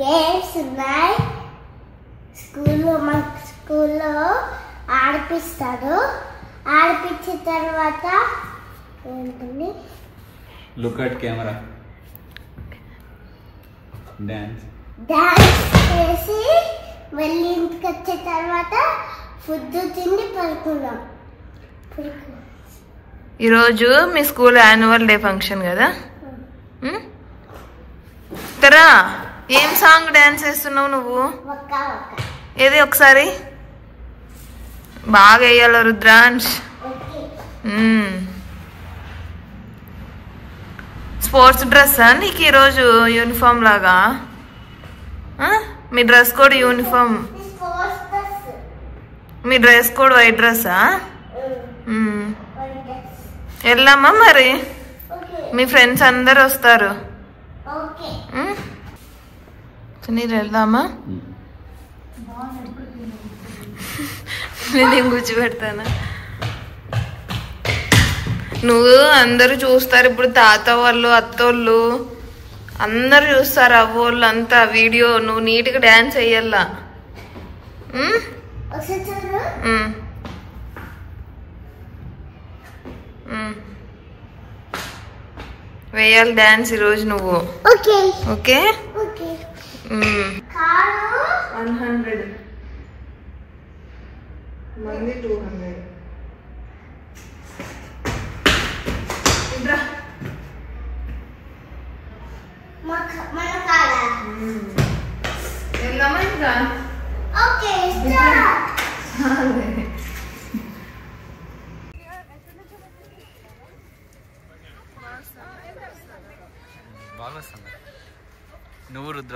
Games ఉన్నాయి. స్కూల్లో ఆడిపిస్తాడు. ఆడిపించిన తర్వాత ఏంటండి, లుక్ అట్ కెమెరా, డాన్స్ చేసి వెళ్ళి ఇంటికి వచ్చిన తర్వాత ఫుడ్ తిండి పడుకున్నాం. ఈరోజు మీ స్కూల్ యాన్యువల్ డే ఫంక్షన్ కదా. తరా ఏం సాంగ్ డాన్స్ చేస్తున్నావు నువ్వు? ఏది ఒకసారి బాగా వేయాల రుద్రాంశ్. స్పోర్ట్స్ డ్రెస్సా నీకు ఈరోజు యూనిఫామ్ లాగా? మీ డ్రెస్ కోడ్ యూనిఫామ్, మీ డ్రెస్ కోడ్ వైట్ డ్రెస్సా? వెళ్దామా మరి? మీ ఫ్రెండ్స్ అందరు వస్తారు. సునీల్ వెళ్దామా? నేనేం కూర్చోబెడతానా? నువ్వు అందరూ చూస్తారు ఇప్పుడు, తాత వాళ్ళు అత్తోళ్ళు అందరు చూస్తారు, అవ్వోళ్ళు అంతా వీడియో. నువ్వు నీట్గా డాన్స్ వేయాలా. వేయాలి డాన్స్ ఈరోజు నువ్వు. ఓకే 100 మంది 200. వెళ్దామా ఇంకా? నువ్వు రుద్ర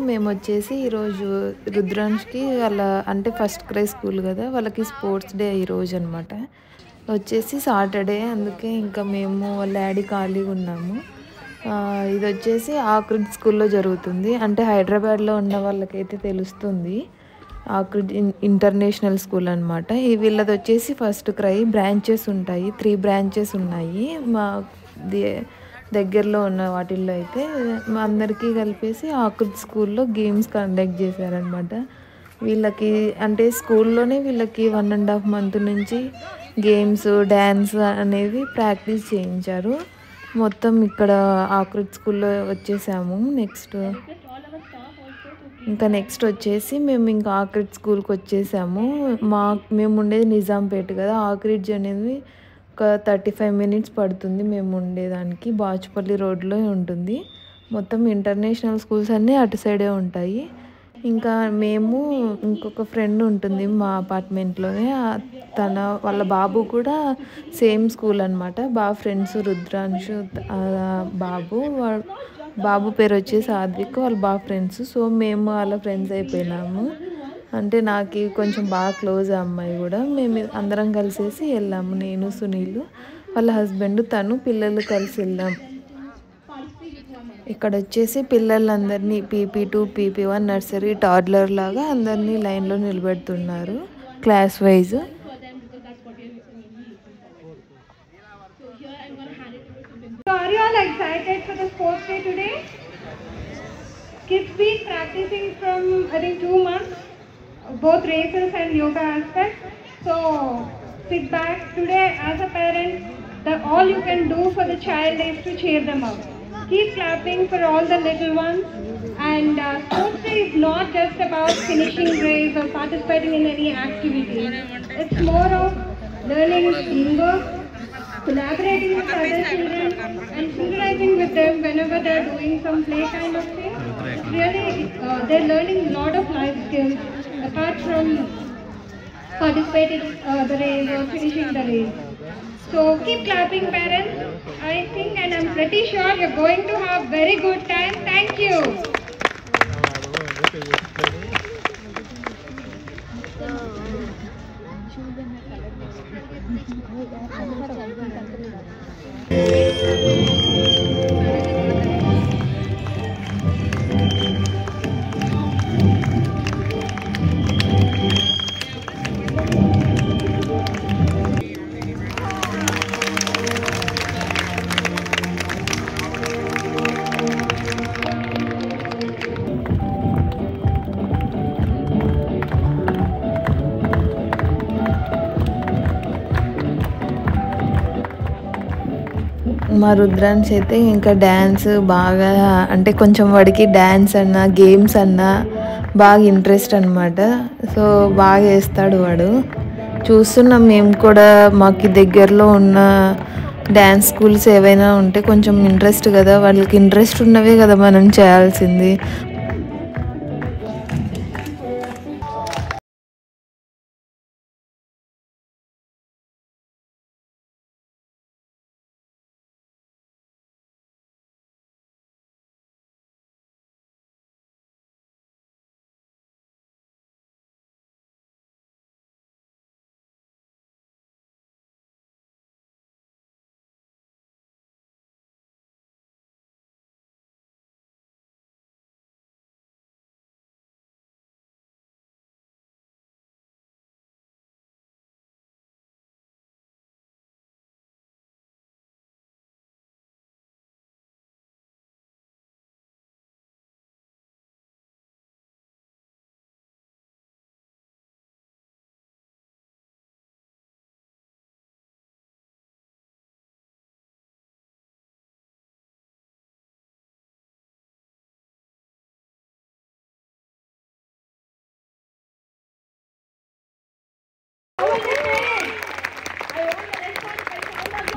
మేము వచ్చేసి ఈరోజు రుద్రాంష్కి వాళ్ళ అంటే ఫస్ట్ క్రై స్కూల్ కదా, వాళ్ళకి స్పోర్ట్స్ డే ఈరోజు అనమాట. వచ్చేసి సాటర్డే, అందుకే ఇంకా మేము వాళ్ళ డాడీ ఖాళీగా ఉన్నాము. ఇది వచ్చేసి ఆక్రిడ్ స్కూల్లో జరుగుతుంది. అంటే హైదరాబాద్లో ఉన్న వాళ్ళకైతే తెలుస్తుంది. ఆక్రిడ్ ఇంటర్నేషనల్ స్కూల్ అనమాట. వీళ్ళది వచ్చేసి ఫస్ట్ క్రై. బ్రాంచెస్ ఉంటాయి, 3 బ్రాంచెస్ ఉన్నాయి మా దగ్గరలో ఉన్న వాటిల్లో. అయితే మా అందరికీ కలిపేసి ఆక్రిడ్ స్కూల్లో గేమ్స్ కండక్ట్ చేశారనమాట. వీళ్ళకి అంటే స్కూల్లోనే వీళ్ళకి 1.5 month నుంచి గేమ్స్, డ్యాన్స్ అనేవి ప్రాక్టీస్ చేయించారు. మొత్తం ఇక్కడ ఆక్రిడ్ స్కూల్లో వచ్చేసాము. నెక్స్ట్ వచ్చేసి మేము ఇంకా ఆక్రిడ్ స్కూల్కి వచ్చేసాము. మేము ఉండేది నిజాంపేట కదా. ఆక్రిడ్జ్ అనేది ఒక 35 minutes పడుతుంది మేము ఉండేదానికి. బాచుపల్లి రోడ్లో ఉంటుంది. మొత్తం ఇంటర్నేషనల్ స్కూల్స్ అన్నీ అటు సైడే ఉంటాయి. ఇంకా మేము ఇంకొక ఫ్రెండ్ ఉంటుంది మా అపార్ట్మెంట్లోనే, వాళ్ళ బాబు కూడా సేమ్ స్కూల్ అనమాట. బాగా ఫ్రెండ్స్ రుద్రాంశు బాబు పేరు వచ్చేసి ఆద్విక్, వాళ్ళు బాగా ఫ్రెండ్స్. సో మేము వాళ్ళ ఫ్రెండ్స్ అయిపోయినాము. అంటే నాకు కొంచెం బాగా క్లోజ్ అమ్మాయి కూడా. మేము అందరం కలిసేసి వెళ్ళాము. నేను, సునీల్, వాళ్ళ హస్బెండ్, తను, పిల్లలు కలిసి వెళ్ళాం. ఇక్కడ వచ్చేసి పిల్లలందరినీ PP2, PP1 నర్సరీ, టాడ్లర్ లాగా అందరినీ లైన్లో నిలబెడుతున్నారు class wise. Are you all excited for the sports day today? Kids been practicing from I think 2 months, both races and yoga aspects. So sit back. Today as a parent, all you can do for the child is to cheer them up. Keep clapping for all the little ones. And sports day is not just about finishing race or participating in any activity. It's more of learning teamwork, collaborating with other children, and synchronizing with them whenever they're doing some play kind of thing. Really, they're learning a lot of life skills apart from participating the race or finishing the race. So keep clapping, parents. I think and I'm pretty sure you're going to have very good time. Thank you. మా రుద్రాంశ్ అయితే ఇంకా dance బాగా అంటే కొంచెం వాడికి dance అన్నా games అన్నా బాగా ఇంట్రెస్ట్ అనమాట. సో బాగా వేస్తాడు వాడు. చూస్తున్నాం మేము కూడా మాకు దగ్గరలో ఉన్న డ్యాన్స్ స్కూల్స్ ఏవైనా ఉంటే కొంచెం ఇంట్రెస్ట్ కదా, వాళ్ళకి ఇంట్రెస్ట్ ఉన్నవే కదా మనం చేయాల్సింది.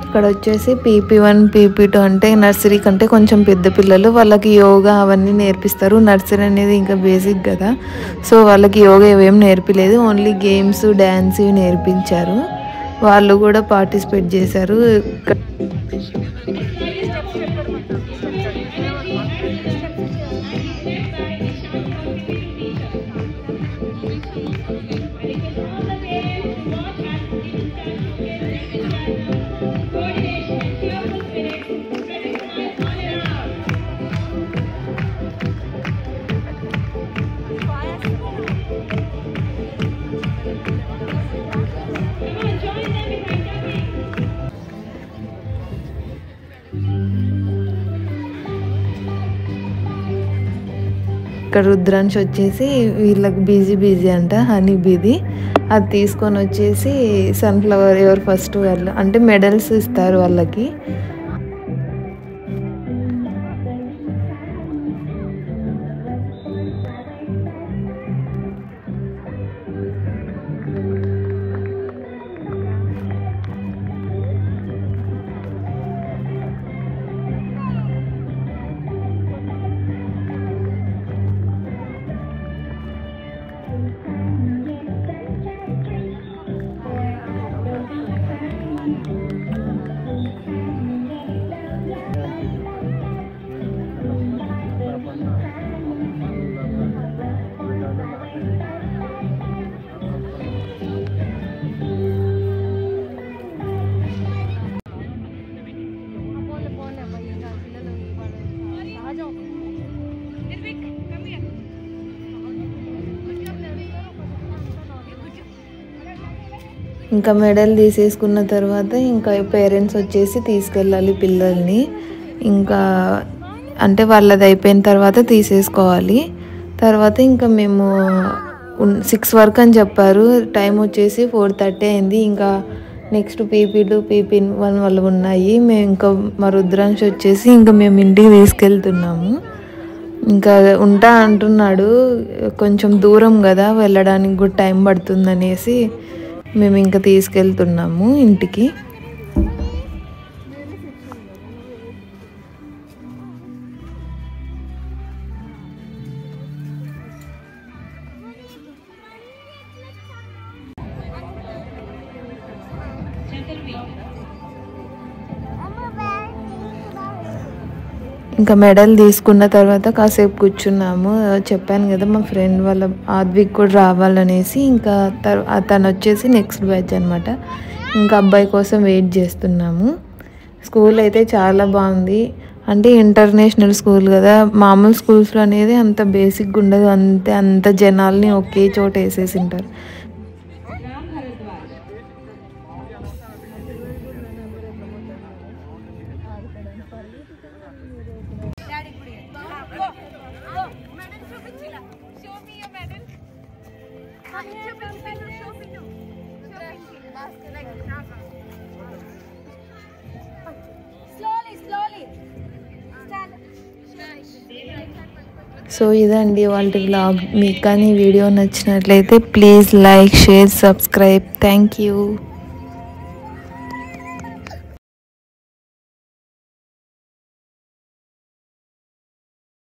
ఇక్కడ వచ్చేసి PP1 PP2 అంటే నర్సరీ కంటే కొంచెం పెద్ద పిల్లలు, వాళ్ళకి యోగా అవన్నీ నేర్పిస్తారు. నర్సరీ అనేది ఇంకా బేసిక్ కదా, సో వాళ్ళకి యోగా ఏవేం నేర్పిలేదు, ఓన్లీ గేమ్స్ డ్యాన్స్ ఇవి నేర్పించారు. వాళ్ళు కూడా పార్టిసిపేట్ చేశారు. ఇక్కడ రుద్రాంశ్ వచ్చేసి వీళ్ళకి బిజీ అంట, హనీ బీది అది తీసుకొని వచ్చేసి సన్ఫ్లవర్ ఎవరు ఫస్ట్ వాళ్ళు అంటే మెడల్స్ ఇస్తారు వాళ్ళకి. ఇంకా మెడల్ తీసేసుకున్న తర్వాత ఇంకా పేరెంట్స్ వచ్చేసి తీసుకెళ్ళాలి పిల్లల్ని. ఇంకా అంటే వాళ్ళది అయిపోయిన తర్వాత తీసేసుకోవాలి. తర్వాత ఇంకా మేము 6 వరకు అని చెప్పారు, టైం వచ్చేసి 4:30 అయింది. ఇంకా నెక్స్ట్ PP2 PP1 వాళ్ళు ఉన్నాయి. మేము ఇంకా మా రుద్రాంశ్ వచ్చేసి ఇంకా మేము ఇంటికి తీసుకెళ్తున్నాము. ఇంకా ఉంటా అంటున్నాడు, కొంచెం దూరం కదా వెళ్ళడానికి కూడా టైం పడుతుంది అనేసి మేము ఇంకా తీసుకెళ్తున్నాము ఇంటికి. ఇంకా మెడల్ తీసుకున్న తర్వాత కాసేపు కూర్చున్నాము. చెప్పాను కదా మా ఫ్రెండ్ వాళ్ళ ఆద్విక్ కూడా రావాలనేసి, ఇంకా తను వచ్చేసి నెక్స్ట్ బ్యాచ్ అనమాట. ఇంకా అబ్బాయి కోసం వెయిట్ చేస్తున్నాము. స్కూల్ అయితే చాలా బాగుంది. అంటే ఇంటర్నేషనల్ స్కూల్ కదా, మామూలు స్కూల్స్లో అనేది అంత బేసిక్గా ఉండదు, అంత జనాల్ని ఒకే చోట వేసేసి ఉంటారు. Slowly. సో ఇదండి వాళ్ళ వ్లాగ్. మీకు కానీ వీడియో నచ్చినట్లయితే please like, share, subscribe. Thank you.